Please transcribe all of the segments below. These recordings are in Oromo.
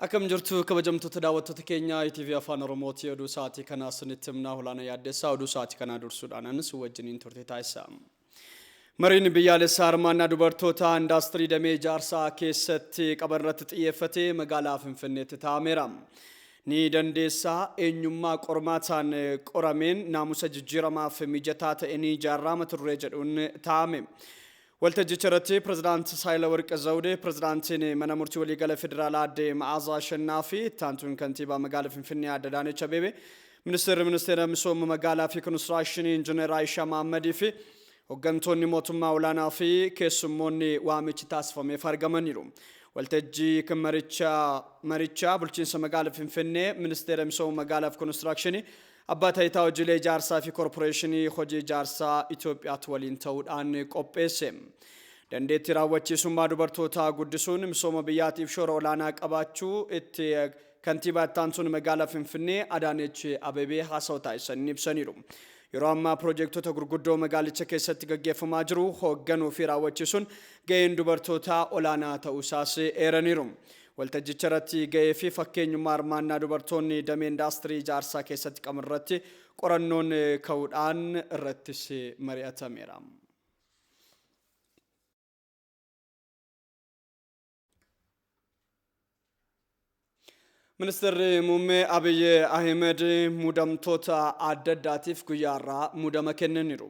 Akkam jirtu kabajamtoota daawwattoota keenya ITV Afaan Oromoo oduu sa'aatii kana isinitti himna hulaana yaaddeessaa oduu sa'aatii kana dursuudhaan anis wajjiniin turte taasisaa. Mariin biyyaalessaa hirmaannaa dubartoota indaastirii damee ijaarsaa keessatti qaban irratti xiyyeeffatee magaalaa Finfinneetti taa'ameera. Ni dandeessaa eenyummaa qormaataan qorameen naamusa jijjiiramaaf mijataa ta'e ni ijaarama turre jedhuun taa'ame. Waltajjicharratti Pirezidaant Saayilawarq Zawudee, Pirezidaantiin mana murtii waliigala federaalaa Aadde Ma'aazaa Ashannaafi, Taantuun kantiibaa magaalaa Finfinnee Aadde Adaanech Abeebee, Ministeera misooma magaalaa fi konistirakshinii Injiinar Aayishaa Mahammadii fi hooggantoonni mootummaa olaanaa fi keessummoonni waamichi taasifameef argamaniiru. Waltajjii marichaa bulchiinsa magaalaa Finfinnee, Ministeera misooma magaalaa fi konistirakshinii Abbaa Taayitaa Hojiilee Ijaarsaa fi Koorporeeshinii Hojii Ijaarsaa Itoophiyaatti waliin ta'uudhaan qopheesse. Dandeettii raawwachiisummaa dubartootaa guddisuun misooma biyyaatiif shoora olaanaa qabaachuu itti kantiibaa Taantuun magaalaa Finfinnee Adaanech Abeebee haasawaa taasisanii ibsaniiru. Yeroo ammaa piroojektota gurguddoo magaalicha keessatti gaggeeffamaa jiru hoogganuu fi raawwachiisuun gaheen dubartootaa olaanaa ta'uusaas eeraniiru. Waltajjicharratti gahee fi fakkeenyummaa hirmaannaa dubartoonni damee indaastirii ijaarsaa keessatti qaban irratti qorannoon ka'uudhaan irrattis mari'atameera. Ministeerri Muummee Abiy Ahmed muudamtoota adda addaatiif guyyaarraa muudama kennaniiru.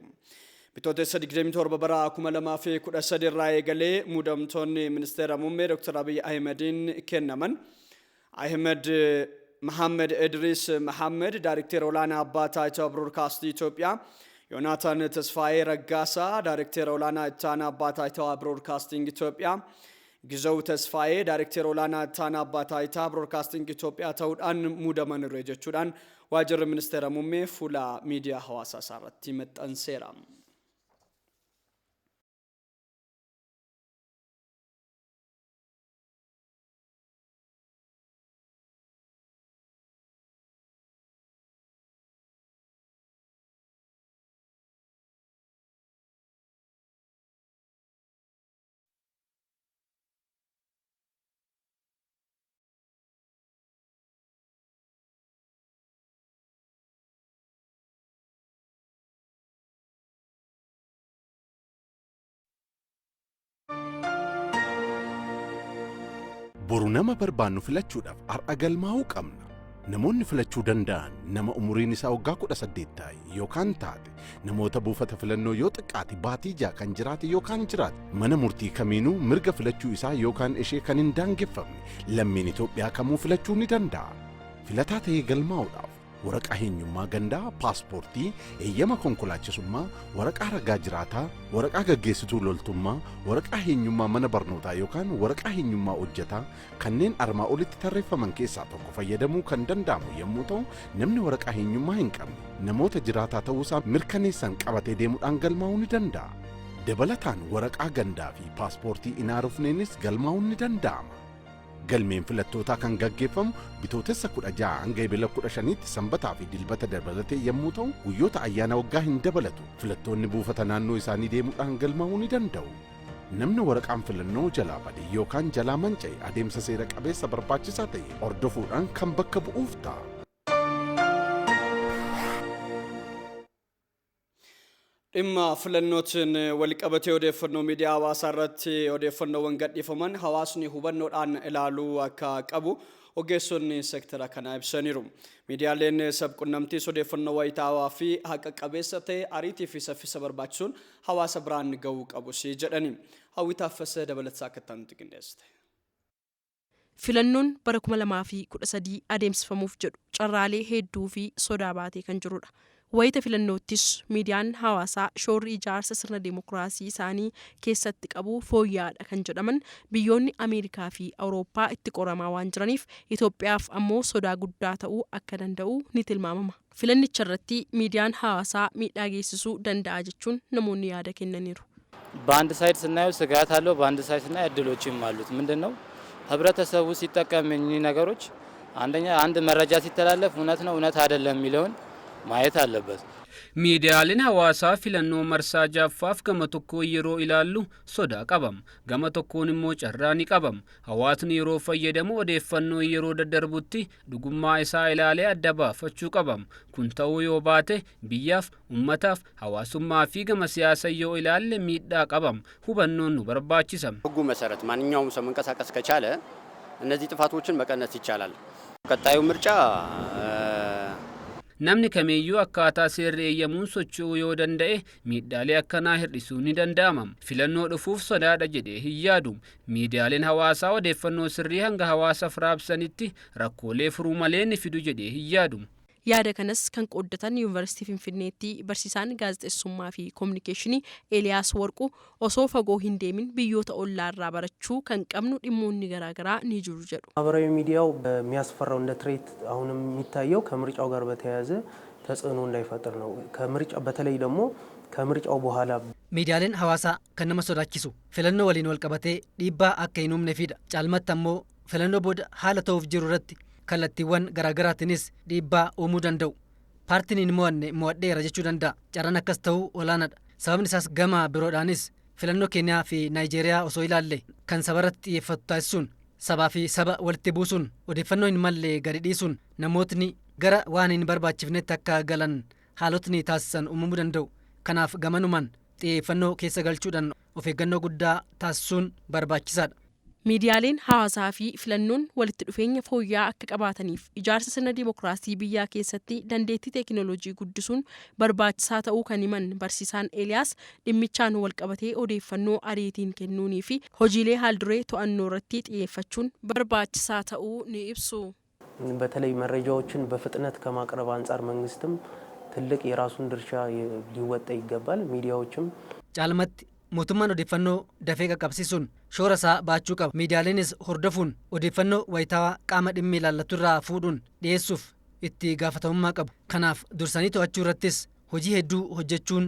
Bitootessa 27 bara 2013 irraa eegalee muudamtoonni ministeera muummee Dr. Abiy Ahmediin kennaman. Ahmed Mohammed Idris Mohammed Daayirikteera olaanaa Abbaa Taayitaa Biroodkaastii Itoophiyaa, Yoonaataan Tasfaayee Raggaasaa Daayirikteera olaanaa itti aanaa Abbaa Taayitaa Biroodkaastii Itoophiyaa, Gizaw Tasfaayee Daayirikteera olaanaa itti aanaa Abbaa Taayitaa Biroodkaastii Itoophiyaa ta'uudhaan muudaman irra jechuudhaan waajjirri ministeera muummee fuula miidiyaa hawaasaa isaarratti maxxanseera. Boru nama barbaannu filachuudhaaf har'a galmaa'uu qabna. Namoonni filachuu danda'an nama umuriin isaa waggaa 18 ta'e yookaan taate, namoota buufata filannoo yoo xiqqaate baatii 6 kan jiraate yookaan jiraate, mana murtii kamiinuu mirga filachuu isaa yookaan ishee kan hin daangeffamne lammiin Itoophiyaa kamuu filachuu ni danda'a. Filataa ta'ee galmaa'uudhaaf waraqaa eenyummaa gandaa, paaspoortii, eeyyama konkolaachisummaa, waraqaa ragaa jiraataa, waraqaa gaggeessituu loltummaa, waraqaa eenyummaa mana barnootaa yookaan waraqaa eenyummaa hojjetaa kanneen armaa olitti tarreeffaman keessaa tokko fayyadamuu kan danda'amu yommuu ta'u, namni waraqaa eenyummaa hin qabne namoota jiraataa ta'uusaa mirkaneessan qabatee deemuudhaan galmaa'uu ni danda'a. Dabalataan waraqaa gandaa fi paaspoortii inaarufneenis galmaa'uun ni danda'ama. Galmeen filattootaa kan gaggeeffamu bitootessa 16 hanga ebila 15tti sanbataa fi dilbata dabalatee yommuu ta'u, guyyoota ayyaana waggaa hin dabalatu. Filattoonni buufata naannoo isaanii deemuudhaan galmaa'uu ni danda'u. Namni waraqaan filannoo jalaa bade yookaan jalaa manca'e adeemsa seera qabeessa barbaachisaa ta'e hordofuudhaan kan bakka bu'uuf ta'a. Dhimma filannootiin walqabatee odeeffannoo miidiyaa hawaasaa irratti odeeffannoowwan gadhiifaman hawaasni hubannoodhaan ilaaluu akka qabu ogeessonni seektara kana ibsaniiru. Miidiyaaleen sabquunnamtii odeeffannoo wayitaawaa fi haqa qabeessa ta'e ariitii fi saffisa barbaachisuun hawaasa biraan ga'uu qabu jedhani. Hawwii Taaffasee dabalataa akka ta'an qindeessite. Filannoon bara 2013 adeemsifamuuf jedhu carraalee hedduu fi sodaa baatee kan jirudha. Wayita filannoottis miidiyaan hawaasaa shoorri ijaarsa sirna dimokiraasii isaanii keessatti qabu fooyya'aadha kan jedhaman biyyoonni Ameerikaa fi Awurooppaa itti qoramaa waan jiraniif Itoophiyaaf ammoo sodaa guddaa ta'uu akka danda'u ni tilmaamama. Filannicha irratti miidiyaan hawaasaa miidhaa geessisuu danda'a jechuun namoonni yaada kennaniiru. በአንድ ሳይድ ስናየው ስጋት አለው፣ በአንድ ሳይድ ስናየው እድሎችም አሉት። ምንድነው ህብረተሰቡ ሲጠቀም እኚህ ነገሮች አንደኛ አንድ መረጃ ሲተላለፍ እውነት ነው እውነት አይደለም የሚለውን ማየት አለበት። Miidiyaaleen hawaasaa filannoo marsaa jaffaaf gama tokko yeroo ilaallu sodaa qabam. Gama tokkoon immoo carraa ni qabam. Hawaasni yeroo fayyadamu odeeffannoo yeroo daddarbutti dhugummaa isaa ilaalee adda baafachuu qabam. Kun ta'uu yoo baate biyyaaf, ummataaf, hawaasummaa fi gama siyaasa yoo ilaalle miidhaa qabam. Hubannoon nu barbaachisa. ሕጉ መሰረት ማንኛውም ሰው መንቀሳቀስ ከቻለ እነዚህ ጥፋቶችን መቀነስ ይቻላል። ቀጣዩ ምርጫ Namni kamiyyuu akkaataa seerri eeyyamuun socho'uu yoo danda'e miidhaalee akkanaa hir'isuun ni danda'ama. Filannoo dhufuuf sodaadha jedhee hin yaadu. Miidiyaaleen hawaasaa odeeffannoo sirrii hanga hawaasaaf raabsanitti rakkoolee furuu malee ni fidu jedhee hin yaadu. Yaada kanas kan qooddatan Yuunivarsiitii Finfinneetti barsiisaan gaazexeessummaa fi kominikeeshinii Eeliyaas Warquu osoo fagoo hin deemin biyyoota ollaarraa barachuu kan qabnu dhimmoonni garaagaraa ni jiru jedhu. ማህበራዊ ሚዲያው በሚያስፈራው እንደ ትሬት አሁንም የሚታየው ከምርጫው ጋር በተያያዘ ተጽዕኖ እንዳይፈጥር ነው። ከምርጫ በተለይ ደግሞ ከምርጫው በኋላ ሚዲያሌን ሐዋሳ ከነማ ሶዳቺሱ ፊለኖ ወሊን ወልቀበቴ ዲባ akka hin humneefidha. Caalmatti ammoo filannoo booda haala ta'uuf jiru irratti kallattiiwwan garaagaraatiinis dhiibbaa uumuu danda'u. Paartiin hin mo'adheera jechuu danda'a. Carraan akkas ta'uu olaanaadha. Sababni isaas gama biroodhaanis filannoo Keeniyaa fi Naayijeeriyaa osoo ilaalle kan sabarratti xiyyeeffatu taasisuun sabaa fi saba walitti buusuun odeeffannoo hin malle gadi dhiisuun namootni gara waan hin barbaachifnetti akka galan haalotni taasisan uumamuu danda'u. Kanaaf gamanumaan xiyyeeffannoo keessa galchuudhaan of eeggannoo guddaa taasisuun barbaachisaadha. Miidiyaaleen hawaasaa fi filannoon walitti dhufeenya fooyya'aa akka qabaataniif ijaarsa sirna dimookiraasii biyyaa keessatti dandeettii teekinooloojii guddisuun barbaachisaa ta'uu kan himan barsiisaan Eeliyaas dhimmichaan walqabatee odeeffannoo ariitiin kennuunii fi hojiilee haalduree to'annoo irratti xiyyeeffachuun barbaachisaa ta'uu ni ibsu. በተለይ መረጃዎችን በፍጥነት ከማቅረብ አንፃር መንግስትም ትልቅ የራሱን ድርሻ ሊወጣ ይገባል። ሚዲያዎችም caalmatti mootummaan odeeffannoo dafee qaqqabsiisuun shoora isaa baachuu qaba. Miidiyaaleenis hordofuun odeeffannoo wayitaawaa qaama dhimmi ilaallaturraa fuudhuun dhiyeessuuf itti gaafatamummaa qabu. Kanaaf dursanii to'achuu irrattis hojii hedduu hojjechuun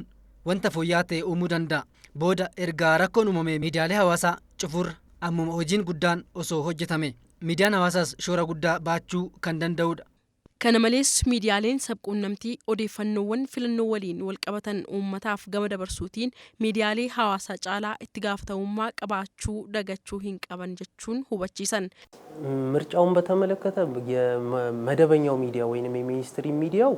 wanta fooyya'aa ta'e uumuu danda'a. Booda erga rakkoon uumame miidiyaalee hawaasaa cufuurra ammuma hojiin guddaan osoo hojjetame miidiyaan hawaasaas shoora guddaa baachuu kan danda'udha. Kana malees miidiyaaleen sabquunnamtii odeeffannoowwan filannoo waliin walqabatan uummataaf gama dabarsuutiin miidiyaalee hawaasaa caalaa itti gaafatamummaa qabaachuu dagachuu hin qaban jechuun hubachiisan. ምርጫውን በተመለከተ የመደበኛው ሚዲያ ወይንም የሚኒስትሪ ሚዲያው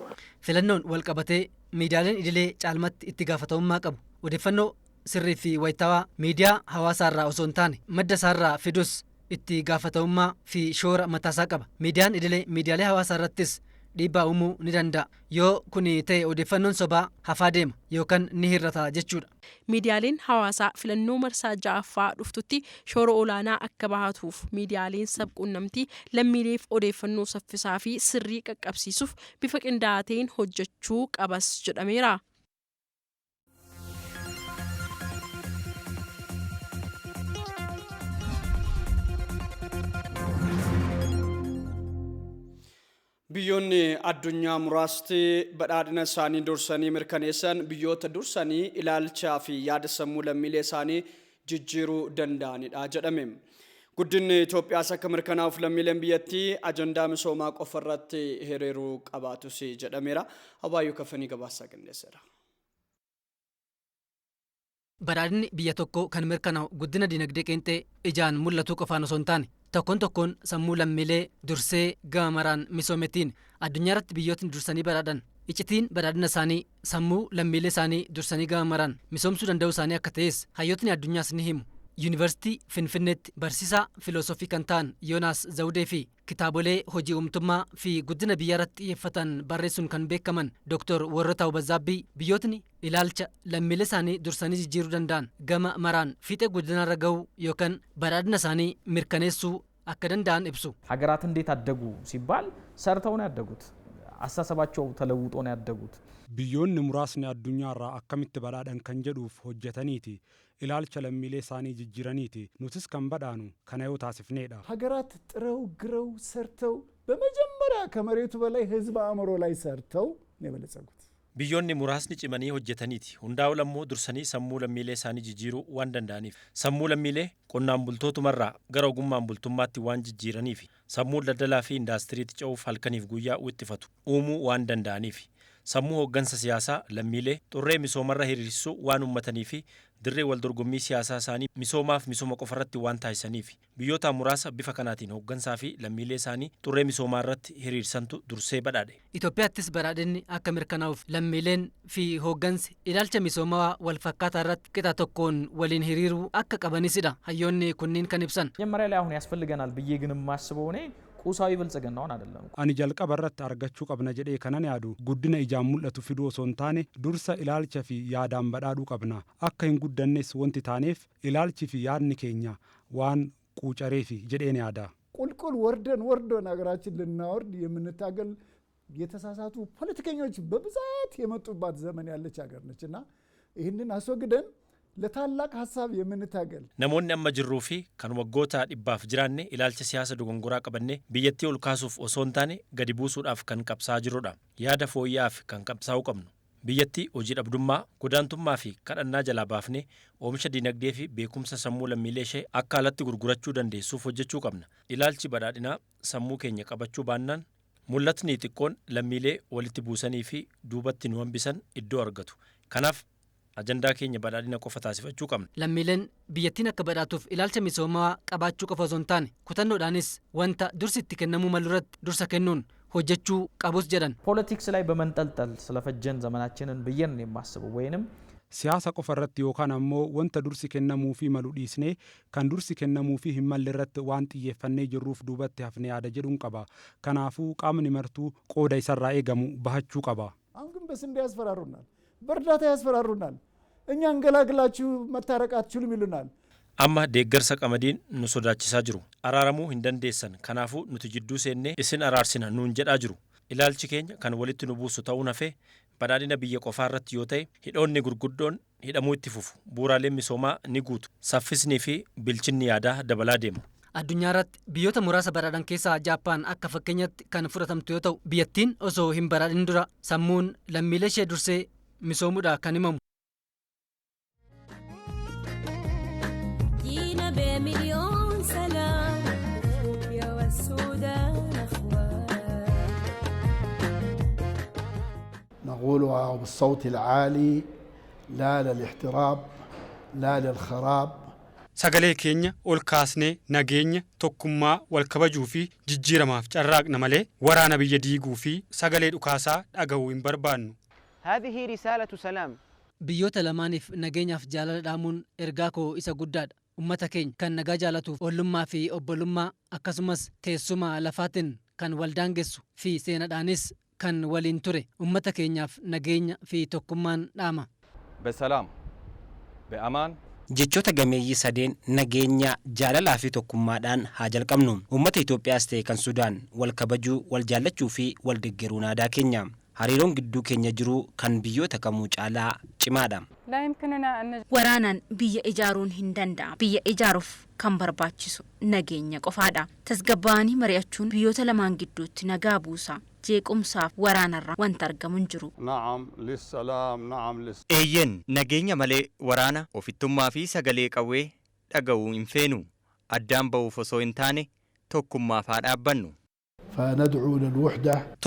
filannoon walqabatee miidiyaaleen idilee caalmatti itti gaafatamummaa qabu. Odeeffannoo sirrii fi wayitaawaa miidiyaa hawaasaarraa osoo hin taane madda isaarraa fidus itti gaafatamummaa fi shoora mataasaa qaba. Miidiyaan idilee miidiyaalee hawaasaa irrattis dhiibbaa uumuu ni danda'a. Yoo kun ta'e odeeffannoon sobaa hafaa deema yookaan ni hir'ata jechuudha. Miidiyaaleen hawaasaa filannoo marsaa ja'affaa dhuftutti shoora olaanaa akka bahatuuf miidiyaaleen sabquunnamtii lammiileef odeeffannoo saffisaa fi sirrii qaqqabsiisuuf bifa qindaa'aa ta'een hojjechuu qabas jedhameera. Biyyoonni addunyaa muraasti badhaadhina isaanii dursanii mirkaneessan biyyoota dursanii ilaalchaa fi yaada sammuu lammiilee isaanii jijjiiruu danda'anidha jedhame. Guddinni Itoophiyaas akka mirkanaa'uuf lammiileen biyyattii ajandaa misoomaa qofa irratti hiriiruu qabaatus jedhameera. Abaayyuu Kafanii gabaasaa qindeesseera. Badhaadhinni biyya tokkoo kan mirkanaa'u guddina dinagdee qeenxee ijaan mul'atu qofaan osoo hin taane tokkoon sammuu lammiilee dursee gama maraan misoometiin addunyaa irratti biyyootni dursanii badhaadhan iccitiin badhaadhina isaanii sammuu lammiilee isaanii dursanii gama maraan misoomsuu danda'uu isaanii akka ta'es hayyootni addunyaas ni himu. Yuunivarsiitii Finfinneetti barsiisaa filoosofii kan ta'an Yoonaas Zawudee fi kitaabolee hojii uumtummaa fi guddina biyyaa irratti xiyyeeffatan barreessuun kan beekaman Dr. Warrataa Bazaabbii biyyootni ilaalcha lammiilee isaanii dursanii jijjiiruu danda'an gama maraan fiixee guddinaarra gahuu yookaan badhaadhina isaanii mirkaneessuu akka danda'an ibsu. ሀገራት እንዴት አደጉ ሲባል ሰርተው ነው ያደጉት። አስተሳሰባቸው ተለውጦ ነው ያደጉት። biyyoonni muraasni addunyaarraa akkamitti badhaadhan kan jedhuuf hojjetaniiti ilaalcha lammiilee isaanii jijjiiraniiti nutis kan badhaanu kana yoo taasifneedha. ሀገራት ጥረው ግረው ሰርተው በመጀመሪያ ከመሬቱ በላይ ህዝብ አእምሮ ላይ ሰርተው ነው የበለጸጉት። biyyoonni muraasni cimanii hojjetaniiti hundaa'u lammoo dursanii sammuu lammiilee isaanii jijjiiruu waan danda'aniif sammuu lammiilee qonnaan bultootumarraa gara ogummaan bultummaatti waan jijjiiraniif sammuu daldalaa fi indaastiriitti ce'uuf halkaniif guyyaa wixxifatu uumuu waan danda'aniif sammuu hooggansa siyaasaa lammiilee xurree misoomarra hiriirsuu waan uummatanii fi dirree wal dorgommii siyaasaa isaanii misoomaaf misooma qofarratti waan taasisaniif biyyoota muraasa bifa kanaatiin hooggansaa fi lammiilee isaanii xurree misoomaarratti hiriirsantu dursee badhaadhe. Itoophiyaattis badhaadhinni akka mirkanaa'uuf lammiileen fi hooggansi ilaalcha misoomaa wal fakkaataa irratti qixa tokkoon waliin hiriiruu akka qabanisidha hayyoonni kunniin kan ibsan. መጀመሪያ ላይ አሁን ያስፈልገናል ብዬ ግን የማስበው እኔ ቁሳዊ ብልጽግናውን አይደለም ani jalqaba irratti argachuu qabna jedhee kanan yaadu guddina ijaan mul'atu fiduu osoo hin taane dursa ilaalcha fi yaadaan badhaadhuu qabna akka hin guddannes wanti taaneef ilaalchi fi yaadni keenya waan quucareef jedheen yaada. ቁልቁል ወርደን ሀገራችን ልናወርድ የምንታገል የተሳሳቱ ፖለቲከኞች በብዛት የመጡባት ዘመን ያለች ሀገር ነችና ይህንን አስወግደን ለታላቅ ሐሳብ የምንታገል namoonni amma jirruu fi kan waggoota dhibbaaf jiraanne ilaalcha siyaasa dogongoraa qabannee biyyattii ol kaasuuf osoo hin taane gadi buusuudhaaf kan qabsaa jirrudha. Yaada fooyya'aaf kan qabsaa'uu qabnu. Biyyattii hojii dhabdummaa, godaantummaa fi kadhannaa jalaa baafnee oomisha dinagdee fi beekumsa sammuu lammiilee ishee akka alatti gurgurachuu dandeessuuf hojjechuu qabna. Ilaalchi badhaadhinaa sammuu keenya qabachuu baannaan mul'atni xiqqoon lammiilee walitti buusanii fi duubatti nu hambisan iddoo argatu. Kanaaf ajandaa keenya badhaadhina qofa taasifachuu qabna. Lammiileen biyyattiin akka badhaatuuf ilaalcha misoomaa qabaachuu qofa osoo hin taane kutannoodhaanis wanta dursi itti kennamuu malu irratti dursa kennuun hojjechuu qabus jedhan. ፖለቲክስ ላይ በመንጠልጠል ስለፈጀን ዘመናችንን ብዬን ነው የማስበው ወይንም siyaasa qofa irratti yookaan ammoo wanta dursi kennamuu fi malu dhiisnee kan dursi kennamuu fi hin malle irratti waan xiyyeeffannee jirruuf duubatti hafne yaada jedhuun qaba. Kanaafuu qaamni martuu qooda isarraa eegamu bahachuu qaba. አሁን ግን በስንዴ ያስፈራሩናል በእርዳታ ያስፈራሩናል እኛን ገላግላችሁ መታረቅ አትችሉም ይሉናል amma deeggarsa qamadiin nu sodaachisaa jiru araaramuu hin dandeessan kanaafuu nuti jidduu seennee isin araarsina nuun jedhaa jiru ilaalchi keenya kan walitti nu buusu ta'uu hafee badhaadhina biyya qofaa irratti yoo ta'e hidhoonni gurguddoon hidhamuu itti fufu bu'uuraaleen misoomaa ni guutu saffisnii fi bilchinni yaadaa dabalaa deemu. Addunyaa irratti biyyoota muraasa badhaadhan keessaa Jaappaan akka fakkeenyatti kan fudhatamtu yoo ta'u biyyattiin osoo hin badhaadhin dura sammuun lammiilee ishee dursee misoomuudha kan himamu. بمليون سلام يا والسودان أخوان نقولها بالصوت العالي لا للاحتراب لا للخراب sagalee keenya ol kaasnee nageenya tokkummaa wal kabajuu fi jijjiiramaaf carraaqna malee waraana biyya diiguu fi sagalee dhukaasaa dhaga'uu hin barbaannu. هذه رسالة سلام biyyoota lamaaniif nageenyaaf jaalala dhaamuun ergaa koo isa guddaadha. Ummata keenya kan nagaa jaalatuuf ollummaa fi obbolummaa akkasumas teessuma lafaatiin kan wal daangessu fi seenadhaanis kan waliin ture ummata keenyaaf nageenya fi tokkummaan dhaama. በሰላም በአማን jechoota gameeyyii sadeen nageenya jaalalaa fi tokkummaadhaan haa jalqabnu. Uummata Itoophiyaas ta'e kan Sudaan wal kabajuu, wal jaallachuu fi wal deeggaruun aadaa keenya. Hariiroon gidduu keenya jiru kan biyyoota kamuu caalaa cimaadha. Waraanaan biyya ijaaruun hin danda'amu. Biyya ijaaruuf kan barbaachisu nageenya qofaadha. Tasgabbaa'anii mari'achuun biyyoota lamaan gidduutti nagaa buusa. jeequmsaaf waraanarra wanta argamu hin jiru. Eeyyen nageenya malee waraana ofittummaa fi sagalee qawwee dhaga'uu hin feenu. Addaan ba'uuf osoo hin taane tokkummaaf haa dhaabbannu.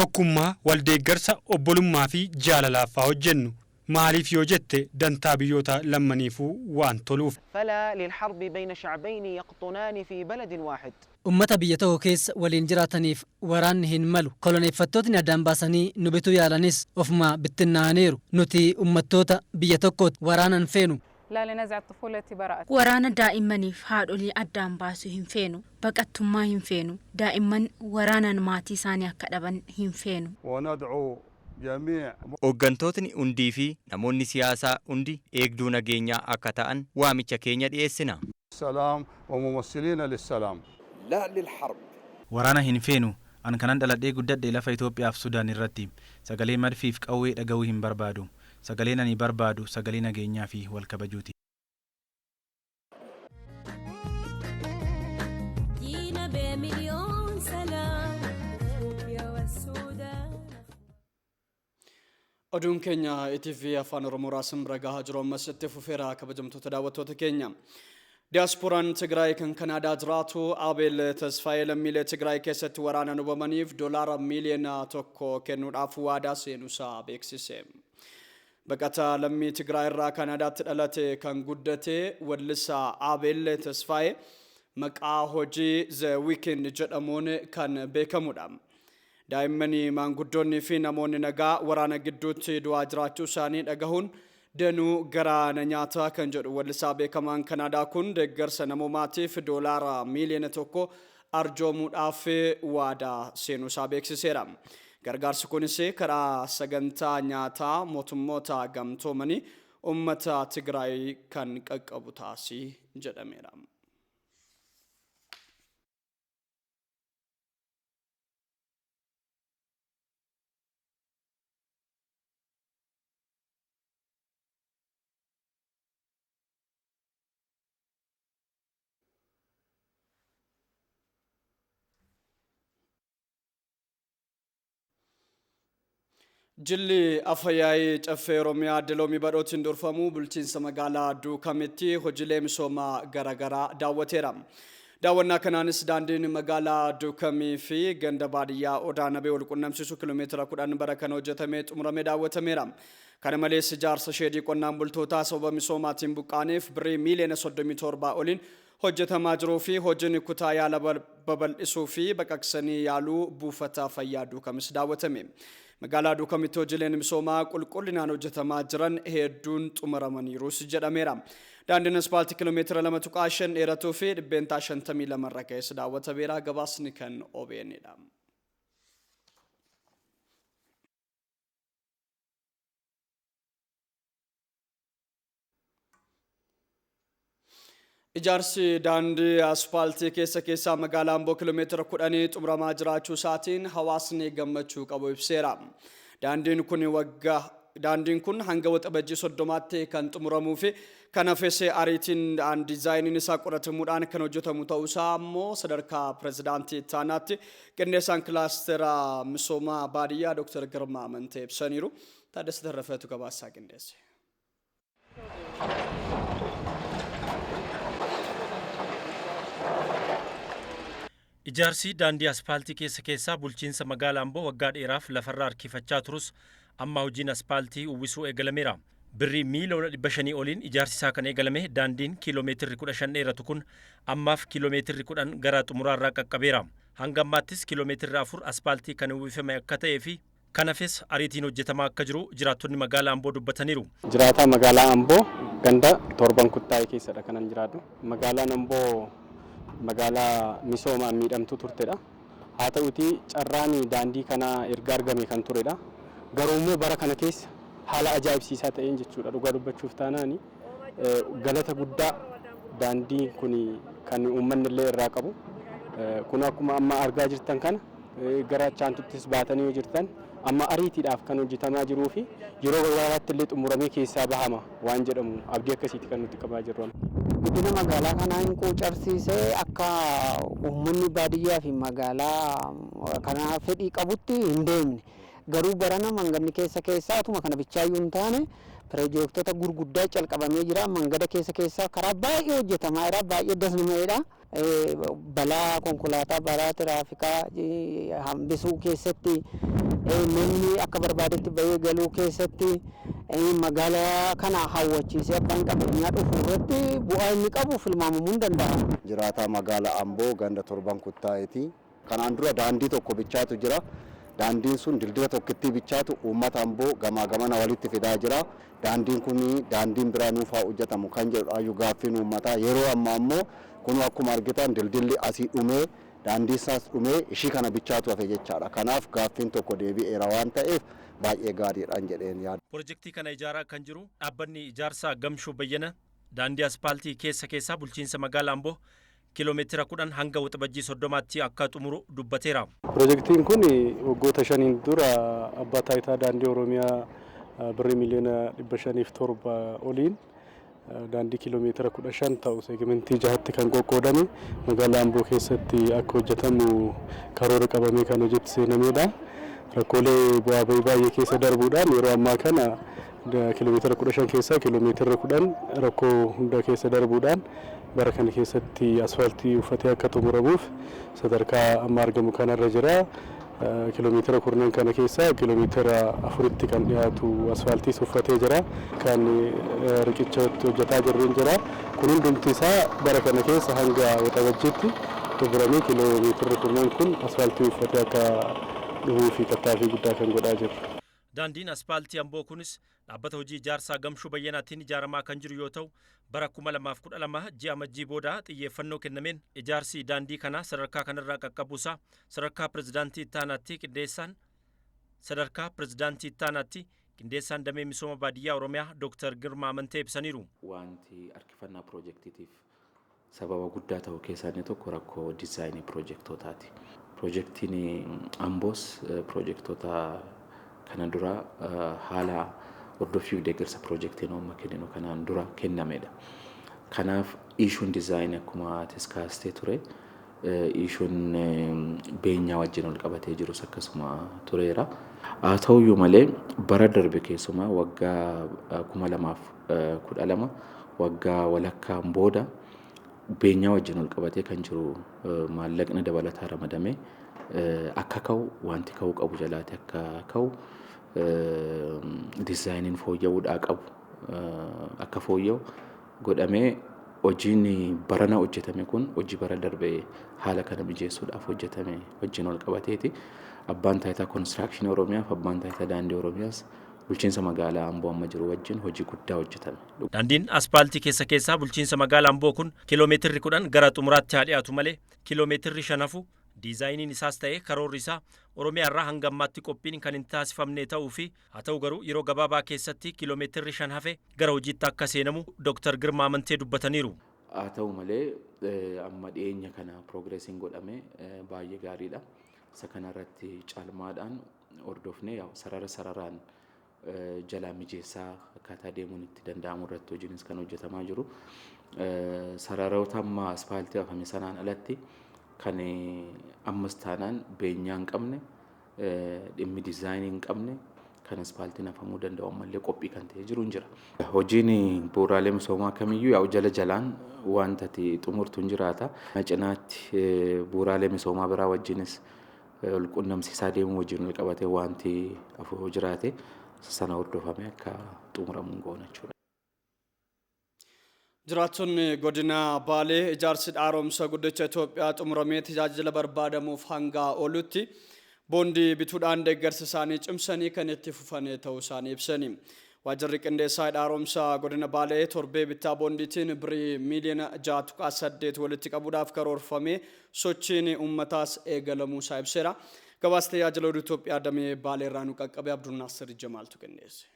Tokkummaa waldeeggarsa obbolummaa fi jaalalaaf haa hojjennu. maaliif yoo jette dantaa biyyoota lammaniifuu waan toluuf. Ummata biyya tokko keessa waliin jiraataniif waraanni hin malu. Koloneeffattootni addaan baasanii nu bituu yaalanis ofuma bittinnaaniiru. Nuti ummattoota biyya tokkooti waraanan feenu. Waraana daa'immaniif haadholii addaan baasuu hin feenu. Baqattummaa hin feenu. Daa'imman waraanan maatii isaanii akka dhaban hin feenu. Hooggantootni hundii fi namoonni siyaasaa hundi eegduu nageenyaa akka ta'an waamicha keenya dhiyeessina. Waraana hin feenu. An kanan dhaladhee guddadhe lafa Itoophiyaaf Sudaan irratti sagalee madfiif qawwee dhaga'uu hin barbaadu. Sagaleen ani barbaadu sagalee nageenyaa fi wal kabajuuti. Oduun keenya ETV Afaan Oromoo raasum ragaa jiru ammas itti fufeera kabajamtoota daawwattoota keenya. ዲያስፖራን ትግራይ ከካናዳ ጅራቱ አቤል ተስፋዬ ለሚለ ትግራይ ከሰት ወራና ነው በመኒፍ ዶላር ሚሊዮን ቶኮ ከኑዳፍ ዋዳ ሴኑሳ ቤክሲሴ በቀታ ለሚ ትግራይ ራ ካናዳ ተደለተ ከንጉደቴ ወልሳ አቤል ተስፋዬ መቃ ሆጂ ዘ ዊኬንድ ጀደሞን ከን ቤከሙዳም ዳይመኒ ማንጉዶኒ ፊ ነሞን ነጋ ወራና ግዱት ዱዋጅራቹ ሳኒ ደጋሁን ደኑ ገራ ነኛታ ከንጀዱ ወልሳ ቤከማን ካናዳ ኩን ደገርሰ ነሞማቲፍ ዶላር ሚሊዮን ቶኮ አርጆሙዳፍ ዋዳ ሴኑሳ ቤክሲሴራም gargaarsi kunis karaa sagantaa nyaataa mootummoota gamtoomanii ummata Tigraay kan qaqqabu taasii jedhameera. Jilli afayyaa'ee caffee Oromiyaa Diloomii badhootiin durfamu bulchiinsa magaalaa Duukamitti hojiilee misoomaa garaagaraa daawwateera. Daawwannaa kanaanis daandiin magaalaa Duukamii fi ganda baadiyyaa Odaa Nabee walqunnamsiisu kiiloomeetira 10 bara kana hojjetamee xumuramee daawwatameera. Kana malees ijaarsa sheedii qonnaan bultootaa sababa misoomaatiin buqqaaniif birrii miiliyoona 37 oliin hojjetamaa jiruu fi hojiin kutaa yaala babal'isuu fi baqaqsanii yaaluu buufata fayyaa Duukamis daawwatame. magaalaa Duukamitti hojiileen misoomaa qulqullinaan hojjetamaa jiran hedduun xumuramaniirus jedhameera. Daandiin asfaaltii kiiloomeetira 2.5 dheeratuu fi 52 irra keessa daawwatameera. Gabaasni kan OBN'dha. Ijaarsi daandii asfaaltii keessa magaalaa Amboo kiiloomeetira 10 xumuramaa jiraachuu isaatiin hawaasni gammachuu qabu ibseera. Daandiin kun hanga waxabajjii 30tti kan xumuramuu fi kan hafee ariitiin diizaayiniin isaa qoratamuudhaan kan hojjetamu ta'uu isaa ammoo sadarkaa pirezidaantii taanaatti qindeessaan kilaastera misoomaa baadiyyaa Dr. Girmaa Amantee ibsaniiru. Taaddasa Tarrafeetu gabaasaa qindeesse. Ijaarsi daandii asfaaltii keessaa bulchiinsa magaalaa Amboo waggaa dheeraaf lafarraa harkifachaa turus amma hojiin asfaaltii uwwisuu eegalameera. Birrii miiliyoona 500 oliin ijaarsi isaa kan eegalame daandiin kiiloomeetirri 15 dheeratu kun ammaaf kiiloomeetirri 10 gara xumuraarraa qaqqabeera. Hanga ammaattis kiiloomeetirri 4 asfaaltii kan uwwifame akka ta'ee fi kanafis ariitiin hojjetamaa akka jiru jiraattonni magaalaa Amboo dubbataniiru. Jiraataa magaalaa Amboo ganda torban kuttaa'ee keessadha kanan jiraadhu. Magaalaan Amboo magaalaa misoomaan miidhamtuu turtedha. Haa ta'uutii carraan daandii kana erga argame kan turedha. Garuu immoo bara kana keessa haala ajaa'ibsiisaa ta'een jechuudha. Dhugaa dubbachuuf taanaani galata guddaa daandiin kun kan uummanni illee irraa qabu. Kun akkuma amma argaa jirtan kana gara chaantuttis baatanii yoo jirtan amma ariitiidhaaf kan hojjetamaa jiruu fi yeroo gabaabaatti illee xumuramee keessaa bahama waan jedhamu abdii akkasiitti kan nuti qabaa jirru. Guddina magaalaa kanaa hin quucarsiisee akka uummanni baadiyyaa fi magaalaa kanaa fedhii qabutti hin deemne. Garuu barana manganni keessaa atuma kana bichaayyuu hin taane piroojeektota gurguddaa calqabamee jira. Mangada keessaa karaa baay'ee hojjetamaa jira. Baay'ee dasnumeedha. Balaa konkolaataa balaa tiraafikaa hambisuu keessatti namni akka barbaadetti bahee galuu keessatti magaalaa kana hawwachiisee abbaan qabeenyaa dhufu irratti bu'aa inni qabu tilmaamamuu hin danda'amu. Jiraataa magaalaa Amboo ganda torban kuttaa'eeti. Kanaan dura daandii tokko bichaatu jira. Daandiin sun dildira tokkittii bichaatu uummata Amboo gamaa gamana walitti fidaa jira. Daandiin kun daandiin biraa nuuf haa hojjetamu kan jedhu ayyuu gaaffiin uummataa. Yeroo ammaa ammoo kun akkuma argitan dildilli asii dhumee daandii isaas dhumee ishii kana bichaatu hafe jechaadha. Kanaaf gaaffiin tokko deebi'eera waan ta'eef baay'ee gaariidhaan jedheen yaada. Piroojeektii kana ijaaraa kan jiru dhaabbanni ijaarsaa Gamshuu Bayyana daandii asfaaltii keessaa bulchiinsa magaalaa Amboo kiiloomeetira 10 hanga waxabajjii 30tti akka xumuru dubbateera. Piroojeektiin kun waggoota 5 dura abbaa taayitaa daandii Oromiyaa birrii miiliyoona 507 oliin daandii kiiloomeetira 15 ta'u seegmentii 6tti kan qoqqoodame magaalaa Amboo keessatti akka hojjetamu karoora qabamee kan hojiitti seenamedha. Rakkoolee bu'aa bahii baay'ee keessa darbuudhaan yeroo ammaa kana kiiloomeetira 15 keessaa kiiloomeetira 10 rakkoo hunda keessa darbuudhaan bara kana keessatti asfaaltii uffatee akka xumuramuuf sadarkaa amma argamu kanarra jira. Kiiloomeetira kurnan kana keessaa kiiloomeetira 4tti kan dhiyaatu asfaaltiis uffatee jira. Kan riqicha hojjetaa jirru jira. Kun hundumti isaa bara kana keessa hanga waxabajjiitti xumuramee kiiloomeetirri kurnan kun asfaaltii uffatee akka dhufuu fi tattaaffii guddaa kan godhaa jirra. Daandiin aspaaltii Amboo kunis dhaabbata hojii ijaarsaa Gamshuu Bayyanaatiin ijaaramaa kan jiru yoo ta'u bara 2012 ji'a amajjii booda xiyyeeffannoo kennameen ijaarsi daandii kanaa sadarkaa kanarraa qaqqabuusaa sadarkaa pirezidaantii ittaanaatti qindeessaan damee misooma baadiyyaa Oromiyaa Dr. Girmaa Amantee ibsaniiru. Wanti harkifannaa piroojeektiitiif sababa guddaa ta'u keessaa inni tokko rakkoo diizaayinii piroojeektootaati. Piroojeektiin Amboos piroojeektoota kana dura haala hordofii deeggarsa piroojeektiin uumama kenninu kanaan dura kennamedha. Kanaaf ishuun diizaayinii akkuma teskaastee ture ishuun beenyaa wajjin ol qabatee jirus akkasuma tureera. Haa ta'uyyuu malee bara darbe keessumaa waggaa 2012 waggaa walakkaan booda beenyaa wajjin ol qabatee kan jiru maallaqni dabalataa ramadamee akka ka'u wanti ka'uu qabu jalaatti akka ka'u diizaayiniin fooyya'uudhaa qabu akka fooyya'u godhamee hojiin barana hojjetame kun hojii bara darbee haala kana mijeessuudhaaf hojjetame wajjin ol qabateeti. Abbaan taayitaa konistiraakshini Oromiyaaf abbaan taayitaa daandii Oromiyaas bulchiinsa magaalaa Amboo amma jiru wajjin hojii guddaa hojjetame. Daandiin aspaaltii keessaa bulchiinsa magaalaa Amboo kun kiiloomeetirri 10 gara xumuraatti haa dhiyaatu malee kiiloomeetirri 5 hafu diizaayiniin isaas ta'ee karoorri isaa Oromiyaa irraa hanga ammaatti qophiin kan hin taasifamne ta'uu fi haa ta'u garuu yeroo gabaabaa keessatti kiiloomeetirri 5 hafe gara hojiitti akka seenamu Dr. Girmaa Amantee dubbataniiru. Haa ta'u malee amma dhiyeenya kana piroogiresiin godhame baay'ee gaariidha. Isa kanarratti caalmaadhaan hordofnee sararaan jalaa mijeessaa akkaataa deemuun itti danda'amu irratti hojiinis kan hojjetamaa jiru. Sararoota amma aspaaltii hafame sanaan alatti kan ammas taanaan beenyaa hin qabne dhimmi diizaayinii hin qabne kan aspaaltiin hafamuu danda'u ammallee qophii kan ta'e jiru hin jira. Hojiin bu'uuraalee misoomaa kamiyyuu yaa'u jalaan wanta xumurtu hin jiraata. Cinaatti bu'uuraalee misoomaa biraa wajjinis wal quunnamsiisaa deemuu wajjin wal qabatee wanti afur jiraate sana hordofamee akka xumuramu goona jechuudha. Jiraattonni godina Baalee ijaarsi haaromsa guddicha Itoophiyaa xumuramee tajaajila barbaadamuuf hanga oolutti boondii bituudhaan deeggarsa isaanii cimsanii kan itti fufan ta'uu isaanii ibsani. Waajjirri qindeessaa haaromsa godina Baalee torbee bittaa boondiitiin birrii miiliyoona 6.8 walitti qabuudhaaf karoorfamee sochiin uummataas eegalamuu isaa ibseera. Gabaasa tajaajila oduu Itoophiyaa damee Baalee irraa nu qaqqabe Abdul Naasir Jamaaltu qindeesse.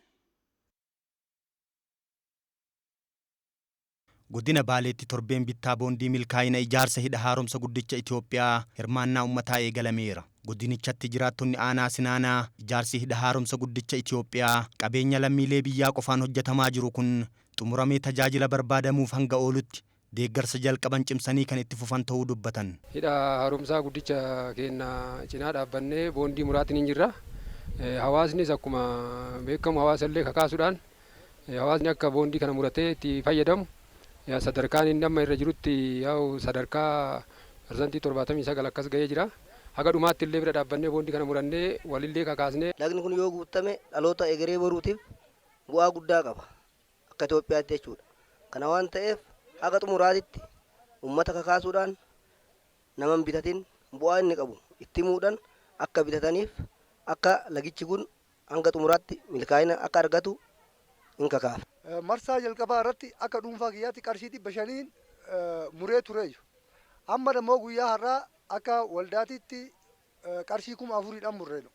Godina Baaleetti torbeen bittaa boondii milkaa'ina ijaarsa hidha haaromsa guddicha Itoophiyaa hirmaannaa uummataa eegalameera. Godinichatti jiraattonni aanaa Sinaanaa ijaarsi hidha haaromsa guddicha Itoophiyaa qabeenya lammiilee biyyaa qofaan hojjetamaa jiru kun xumuramee tajaajila barbaadamuuf hanga oolutti deeggarsa jalqaban cimsanii kan itti fufan ta'uu dubbatan. Hidha haaromsaa guddicha keenya cinaa dhaabbannee boondii muraatiin hin jirra. Hawaasnis akkuma beekamu hawaasallee kakaasuudhaan hawaasni akka boondii kana muratee itti fayyadamu. Sadarkaan inni amma irra jirutti yaa'u sadarkaa % 79 akkas ga'ee jira. Haga dhumaatti illee bira dhaabbannee boondii kana murannee walillee kakaasnee. Lagni kun yoo guutame dhaloota egeree boruutiif bu'aa guddaa qaba akka Itoophiyaatti jechuudha. Kana waan ta'eef haga xumuraatitti uummata kakaasuudhaan nama hin bitatin bu'aa inni qabu itti himuudhaan akka bitataniif akka lagichi kun hanga xumuraatti milkaa'ina akka argatu hin kakaafne. Marsaa jalqabaa irratti akka dhuunfaa kiyyaatti qarshii 500 muree tureeyyu. Amma immoo guyyaa har'aa akka waldaatitti qarshii 4,000 murreenu.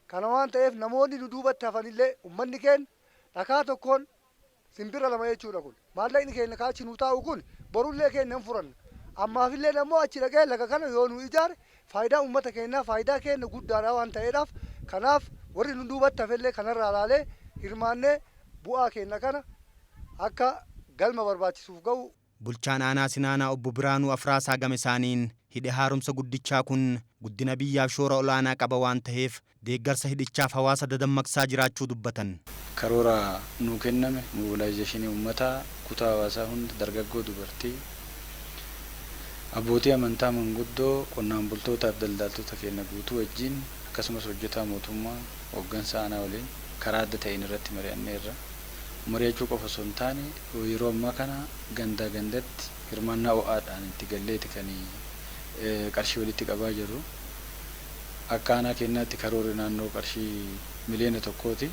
Kana waan ta'eef namoonni nu duubatti hafanillee uummanni keenya dhakaa tokkoon simbira lama jechuudha kun. Maallaqni keenya kaachi nu taa'u kun borullee keenya hin furanna. Ammaafillee immoo achi dhaqee laga kana yoo nu ijaare faayidaa uummata keenyaa faayidaa keenya guddaadha waan ta'eedhaaf kanaaf warri nu duubatti hafillee kanarraa ilaalee hirmaannee bu'aa keenya kana akka galma barbaachisuuf ga'u. Bulchaan aanaa Sinaanaa obbo Biraanuu Afraasaa gama isaaniin hidhi haaromsa guddichaa kun guddina biyyaaf shoora olaanaa qaba waan ta'eef deeggarsa hidhichaaf hawaasa dadammaqsaa jiraachuu dubbatan. Karoora nuu kenname mobilaayizeeshinii uummataa kutaa hawaasaa hunda dargaggoo dubartii abbootii amantaa manguddoo qonnaan bultootaaf daldaltoota keenya guutuu wajjin akkasumas hojjetaa mootummaa hooggansa aanaa waliin karaa adda ta'een irratti mari'anneerra. Mari'achuu qofa osoo hin taane yeroo ammaa kana gandaa gandatti hirmaannaa ho'aadhaan itti galleeti kan qarshii walitti qabaa jirru. Akka aanaa keenyaatti karoorri naannoo qarshii miliyoona tokkooti.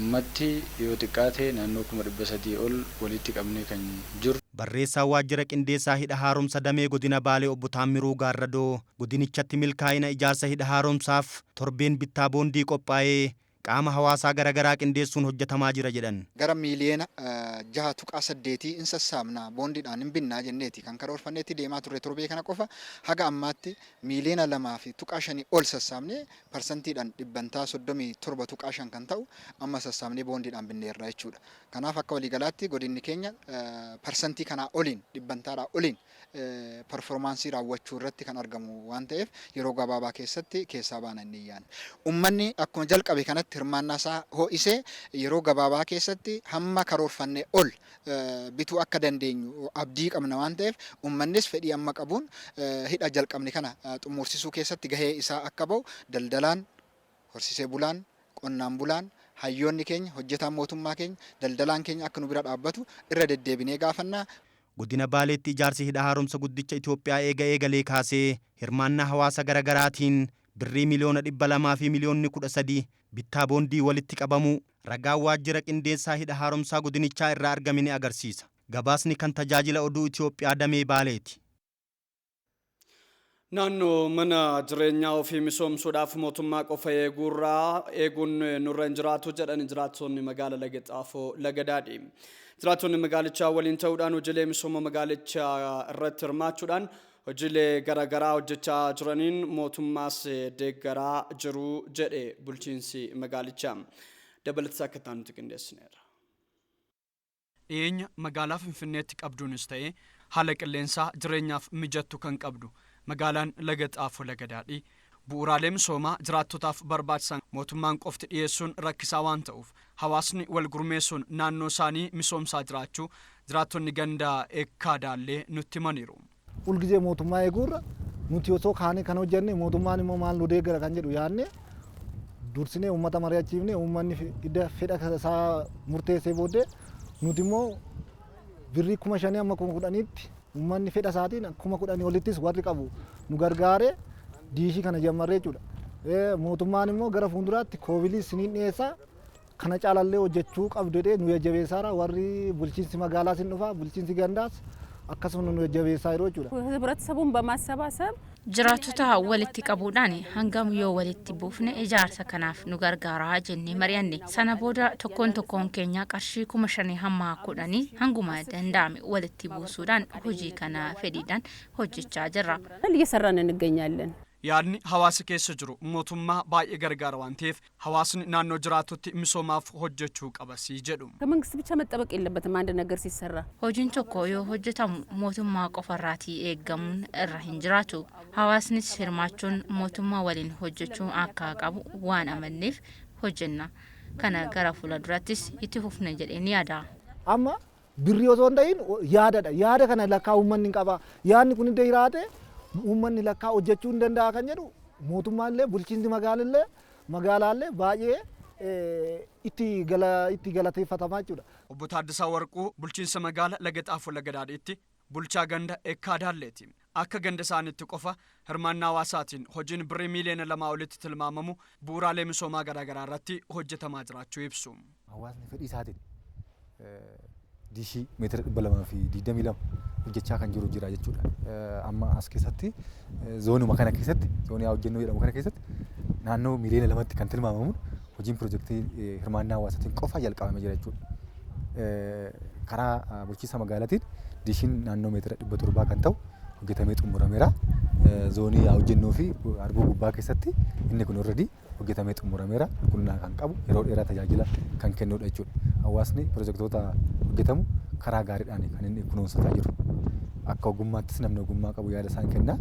Ammatti yoo xiqqaate naannoo 300 ol walitti qabnee kan jiru. Barreessaa waajjira qindeessaa hidha haaromsa damee godina Baalee obbo Taammiruu Gaarradoo godinichatti milkaa'ina ijaarsa hidha haaromsaaf torbeen bittaa boondii qophaa'ee qaama hawaasaa garaagaraa qindeessuun hojjetamaa jira jedhan. Gara miliyoona 6.8 in sassaabna boondiidhaan hin binnaa jenneeti kan karoorfanneetti deemaa turre torbee kana qofa haga ammaatti miliyoona 2.5 ol sassaabnee parsantiidhaan dhibbantaa 37.5 kan ta'u amma sassaabnee boondiidhaan binneerra jechuudha. Kanaaf akka waliigalaatti godinni keenya parsantii kanaa oliin dhibbantaadhaa oliin performaansii raawwachuu irratti kan argamu waan ta'eef yeroo gabaabaa keessatti keessaa baana inni iyyaan. Uummanni akkuma jalqabe kanatti hirmaannaa isaa ho'isee yeroo gabaabaa keessatti hamma karoorfannee ol bituu akka dandeenyu abdii qabna waan ta'eef uummannis fedhii amma qabuun hidha jalqabne kana xumursisuu keessatti gahee isaa akka bahu daldalaan, horsiisee bulaan, qonnaan bulaan, hayyoonni keenya, hojjetaan mootummaa keenya, daldalaan keenya akka nu bira dhaabbatu irra deddeebinee gaafannaa. Godina Baaleetti ijaarsi hidha haaromsa guddicha Itoophiyaa eegalee kaasee hirmaannaa hawaasa garaagaraatiin birrii miliyoona 200 fi miliyoonni 13 bittaa boondii walitti qabamu ragaan waajjira qindeessaa hidha haaromsaa godinichaa irraa argame ni agarsiisa. Gabaasni kan tajaajila oduu Itoophiyaa damee Baaleeti. Naannoo mana jireenyaa ofii misoomsuudhaaf mootummaa qofa eeguun nurra hin jiraatu jedhan jiraattonni magaalaa Lagaxaafoo Lagadaadhi. Jiraattonni magaalichaa waliin ta'uudhaan hojiilee misooma magaalichaa irratti hirmaachuudhaan hojiilee garaagaraa hojjechaa jiraniin mootummaas deeggaraa jiru jedhe bulchiinsi magaalichaa. Dabalataa akka taanutti qindeessineera. Dhiyeenya magaalaa Finfinneetti qabduunis ta'ee haala qilleensaa jireenyaaf mijattu kan qabdu magaalaan Lagaxaafoo Lagadaadhi bu'uuraalee misoomaa jiraattotaaf barbaachisan mootummaan qofti dhiyeessuun rakkisaa waan ta'uuf hawaasni wal gurmeessuun naannoo isaanii misoomsaa jiraachuu jiraattonni gandaa Ekkaadaallee nutti himaniiru. Ulgizee mootummaa eeguurra nuti osoo kaanee kan hojjenne mootummaan immoo maal nu deeggara kan jedhu yaadne dursinee uummata mari'achiifne uummanni fedha isaa murteessee booddee nuti immoo birrii 5,000 amma 10,000tti uummanni fedha isaatiin 10,000 olittis warri qabu nu gargaaree diishii kana jammarree jechuudha. Mootummaan immoo gara fuulduraatti koobilii siniin dhiyeessaa kana caalallee hojjechuu qabdu jedhee nu jajjabeessaara warri bulchiinsi magaalaa sin dhufa bulchiinsi gandaas akkasuma nu jajjabeessaa yeroo jechuudha. ህብረተሰቡን በማሰባሰብ jiraattota walitti qabuudhaan hangam yoo walitti buufne ijaarsa kanaaf nu gargaaraa jennee mari'anne sana booda tokkoon keenya qarshii 5,000 hamma 10 hanguma danda'ame walitti buusuudhaan hojii kana fedhiidhaan hojjechaa jirra. እየሰራን እንገኛለን. Yaadni hawaasa keessa jiru mootummaa baay'ee gargaara waan ta'eef hawaasni naannoo jiraatutti misoomaaf hojjechuu qabasii jedhu. ከመንግስት ብቻ መጠበቅ የለበትም አንድ ነገር ሲሰራ hojiin tokko yoo hojjetamu mootummaa qofarraatii eeggamuun irra hin jiraatu. Hawaasnis hirmaachuun mootummaa waliin hojjechuu akka qabu waan amanneef hojjenna. Kana gara fuuldurattis itti fufna jedhee ni yaada. Amma birrii osoo hin ta'in yaadadha. Yaada kana lakkaa uummanni qaba. Yaadni kun iddoo jiraate uummanni lakkaa hojjechuu hin danda'a kan jedhu mootummaallee bulchiinsi magaalaallee baay'ee itti galateeffatamaa jechuudha. Obbo Taaddasaa Warquu bulchiinsa magaalaa Lagaxaafoo Lagadaadhiitti bulchaa ganda Ekkaadaalleeti. Akka ganda isaaniitti qofa hirmaannaa hawaasaatiin hojiin birrii miliyoona 2 olitti tilmaamamu bu'uuraalee misoomaa garaagaraa irratti hojjetamaa jiraachuu ibsu. Hawaasni fedhii isaatiin diishii meetira 222 hojjechaa kan jiru jira jechuudha. Amma as keessatti zoonuma kana keessatti zoonii hojjennoo jedhamu kana keessatti naannoo miliyoona 2tti kan tilmaamamu hojiin piroojeektii hirmaannaa hawaasaatiin qofa jalqabamee jira jechuudha. Karaa bulchiinsa magaalaatiin diishiin naannoo meetira 700 kan ta'u hojjetamee xumurameera. Zoonii hojjennoo fi arboo gubbaa keessatti inni kun already hojjetamee xumurameera. Qulqullina kan qabu yeroo dheeraa tajaajila kan kennudha jechuudha. Hawaasni piroojeektoota hojjetamu karaa gaariidhaan kan inni kunuunsataa jiru. akka ogummaattis namni ogummaa qabu yaada isaan kenna.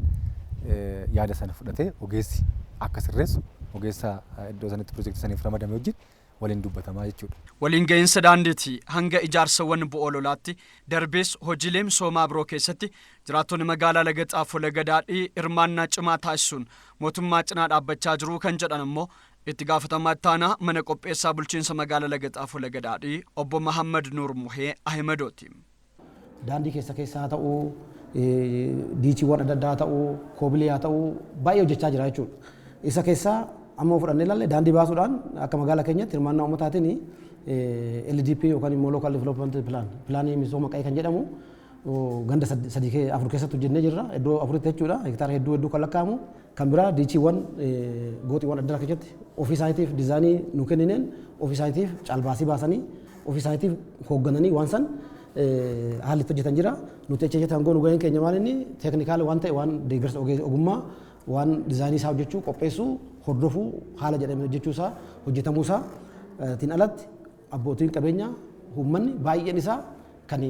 Yaada sana fudhatee ogeessi akka sirreessu ogeessa iddoo sanatti piroojeektii saniif ramadame wajjin waliin dubbatamaa jechuudha. Waliin gahinsa daandiitii hanga ijaarsawwan bu'aa lolaatti darbees hojiilee misoomaa biroo keessatti jiraattonni magaalaa Laga Xaafoo Laga Daadhii hirmaannaa cimaa taasisuun mootummaa cinaa dhaabbachaa jiru kan jedhan immoo itti gaafatamaa ittaanaa mana qopheessaa bulchiinsa magaalaa Laga Xaafoo Laga Daadhii obbo Mahammad Nuur Muhee Ahmedooti. Daandii keessaa ta'uu diichiiwwan adda addaa ta'uu koobilee haa ta'uu baay'ee hojjechaa jira jechuudha. Isa keessaa amma fudhannee ilaalle daandii baasuudhaan akka magaalaa keenyatti hirmaannaa uummataatiin LDP yookaan immoo Local Development Plan pilaanii misooma qe'ee kan jedhamu ganda 3-4 keessatti hojjennee jirra. Iddoo 4tti jechuudha. Hektaara hedduu kan lakkaa'amu kan biraa diichiiwwan gooxiiwwan adda addaa keessatti ofii isaaniitiif diizaayinii nu kennineen ofii isaaniitiif caalbaasii baasanii ofii isaaniitiif hooggananii waan san haalli itti hojjetan jira. Nuti jecha hangoo nu gaheen keenya maalinni teeknikaala waan ta'e waan deeggarsa ogummaa waan diizaayinii isaa hojjechuu qopheessuu hordofuu haala jedhamee hojjechuu isaa hojjetamuu isaa tiin alatti abbootiin qabeenyaa uummanni baay'een isaa kan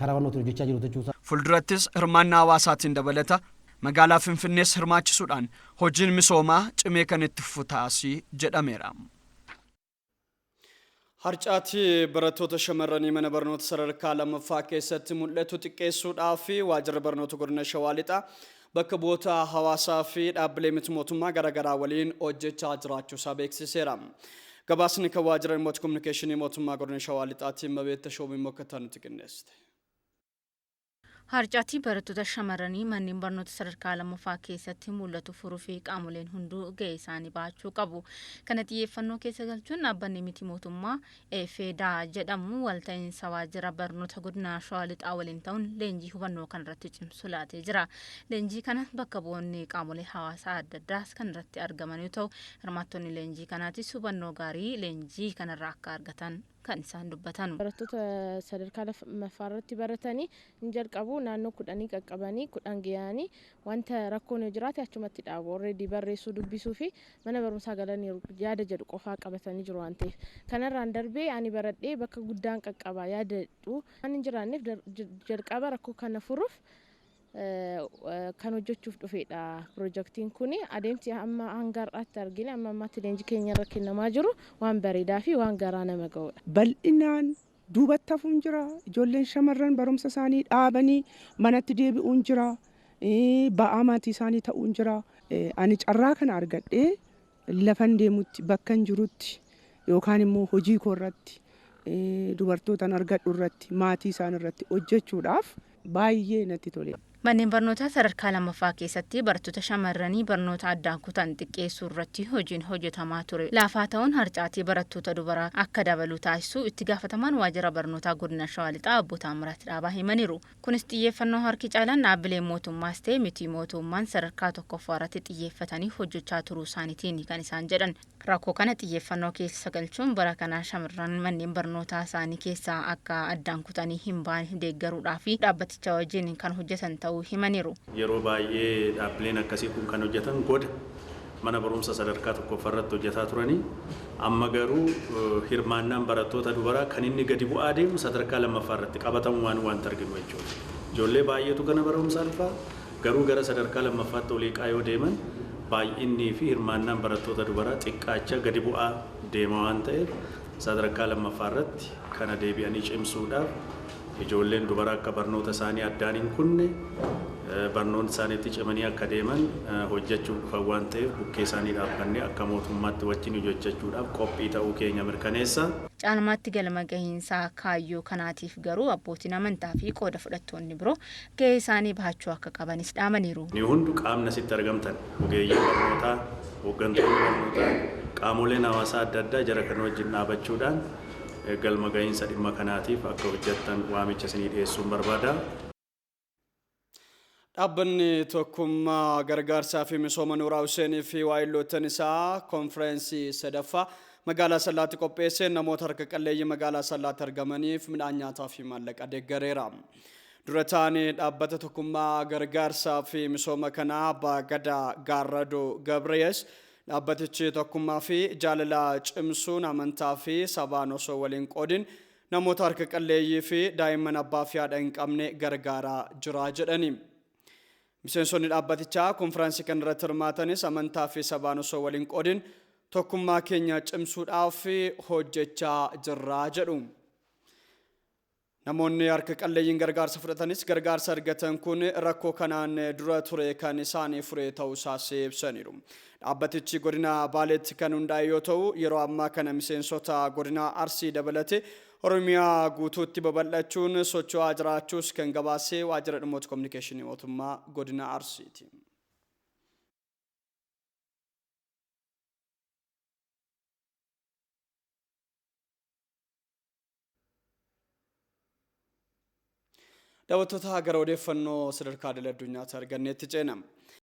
karaa wannootiin hojjechaa jiru jechuu isaa. Fuuldurattis hirmaannaa hawaasaatiin dabalata magaalaa Finfinnees hirmaachisuudhaan hojiin misoomaa cimee kan itti fufu taasii jedhameera. Harcaatii barattoota shamarranii mana barnoota sadarkaa lammaffaa keessatti mul'atu xiqqeessuudhaa fi waajjira barnoota godina Shawaa Lixaa bakka bu'oota hawaasaa fi dhaabbilee miti mootummaa garaagaraa waliin hojjechaa jiraachuu isaa beeksiseera. Gabaasni kan waajjira dhimmoota kominikeeshinii mootummaa godina Shawaa Lixaatiin Mabeetta Shoomii Mokkatan nuti qindeessite. Harcaatii barattoota shamarranii manneen barnoota sadarkaa lammaffaa keessatti mul'atu furuu fi qaamoleen hunduu gahee isaanii bahachuu qabu. Kana xiyyeeffannoo keessa galchuun dhaabbanni miti mootummaa FEDA jedhamu walta'iinsa waajjira barnoota godina Shawaa Lixaa waliin ta'uun leenjii hubannoo kanarratti cimsu laatee jira. Leenjii kana bakka bu'oonni qaamolee hawaasaa adda addaas kan irratti argaman yoo ta'u, hirmaattonni leenjii kanaatis hubannoo gaarii leenjii kanarraa akka argatan kan isaan dubbatan. Barattoota sadarkaa lammaffaa irratti baratanii hin jalqabu naannoo 10 qaqqabanii 10 ga'anii wanta rakkoon yoo jiraate achumatti dhaabu. Already barreessuu dubbisuu fi mana barumsaa galanii yaada jedhu qofaa qabatanii jiru waan ta'eef. Kanarraan darbee ani baradhee bakka guddaan qaqqabaa yaadadhu waan hin jiraanneef jalqaba rakkoo kana furuuf kan hojjechuuf dhufedha. Piroojeektiin kun adeemsi amma hanga har'aatti argine amma ammaatti leenjii keenya irra kennamaa jiru waan bareedaa fi waan garaa nama ga'udha. Bal'inaan duubatti hafuun jira. Ijoolleen shamarran barumsa isaanii dhaabanii manatti deebi'uun jira. Ba'aa maatii isaanii ta'uun jira. Ani carraa kana argadhee lafan deemutti bakkan jirutti yookaan immoo hojii koo irratti dubartootaan argadhu irratti maatii isaan irratti hojjechuudhaaf baay'ee natti tole. Manneen barnootaa sadarkaa lammaffaa keessatti barattoota shamarranii barnoota addaan kutan xiqqeessuu irratti hojiin hojjetamaa ture. Laafaa ta'uun harcaatii barattoota dubaraa akka dabalu taasisuu itti gaafatamaan waajjira barnootaa godina Shawaa Lixaa obbo Taamiraat Dhaabaa himaniiru. Kunis xiyyeeffannoo harki caalaan dhaabbileen mootummaas ta'e miti mootummaan sadarkaa tokkoffaa irratti xiyyeeffatanii hojjechaa turuu isaaniitiin kan isaan jedhan. Rakkoo kana xiyyeeffannoo keessa galchuun bara kanaa shamarran manneen barnootaa isaanii keessaa akka addaan kutanii hin baane deeggaruudhaa fi dhaabbaticha wajjin kan hojjetan ta'uu himaniiru. Yeroo baay'ee dhaabbileen akkasii kun kan hojjetan goda mana barumsa sadarkaa tokkoffaa irratti hojjetaa turanii amma garuu hirmaannaan barattoota dubaraa kan inni gadi bu'aa deemu sadarkaa lammaffaa irratti qabatamumaan waan arginu jechuudha. Ijoollee baay'eetu kana barumsa alfaa garuu gara sadarkaa lammaffaatti oliiqaa yoo deeman baay'innii fi hirmaannaan barattoota dubaraa xiqqaacha gadi bu'aa deema waan ta'eef sadarkaa lammaffaa irratti kana deebi'anii cimsuudhaaf ijoolleen dubaraa akka barnoota isaanii addaan hin kunne barnoota isaaniitti cimanii akka deeman hojjechuu dhufan waan ta'eef bukkee isaanii dhaabbannee akka mootummaatti wajjin hojjechuudhaaf qophii ta'uu keenya mirkaneessa. Caalmaatti galma gahiinsaa kaayyoo kanaatiif garuu abbootiin amantaa fi qooda fudhattoonni biroo gahee isaanii bahachuu akka qabanis dhaamaniiru. Ni hundu qaamni asitti argamtan ogeeyyii barnootaa, hooggantoonni barnootaa, qaamoleen hawaasaa adda addaa jara kana wajjin dhaabachuudhaan galma gahiinsa dhimma kanaatiif akka hojjettan waamicha isinii dhiyeessuun barbaada. Dhaabbanni tokkummaa gargaarsaa fi misooma Nuuraa Huseenii fi waayilootan isaa konfereensii sadaffaa magaalaa Sallaatti qopheessee namoota harka qalleeyyii magaalaa Sallaatti argamaniif midhaan nyaataa fi maallaqa deeggareera. Dura taa'anii dhaabbata tokkummaa gargaarsaa fi misooma kanaa Abbaa Gadaa Gaarradoo Gabriyees dhaabbatichi tokkummaa fi jaalala cimsuun amantaa fi sabaan osoo waliin qoodin namoota harka qalleeyyii fi daa'imman abbaa fi haadha hin qabne gargaaraa jira jedhani. Miseensonni dhaabbatichaa konfiraansii kana irratti hirmaatanis amantaa fi sabaan osoo waliin qoodin tokkummaa keenya cimsuudhaaf hojjechaa jirra jedhu. Namoonni harka qalleeyyiin gargaarsa fudhatanis gargaarsa argatan kun rakkoo kanaan dura ture kan isaanii fure ta'uu isaas ibsaniiru. Dhaabbatichi godina Baaleetti kan hundaa'e yoo ta'u yeroo ammaa kana miseensota godina Arsii dabalate Oromiyaa guutuutti babal'achuun socho'aa jiraachuus kan gabaasee waajjira dhimmoota kominikeeshinii mootummaa godina Arsiiti. Daawwattoota gara odeeffannoo sadarkaa idil addunyaatti arganneetti ceenama.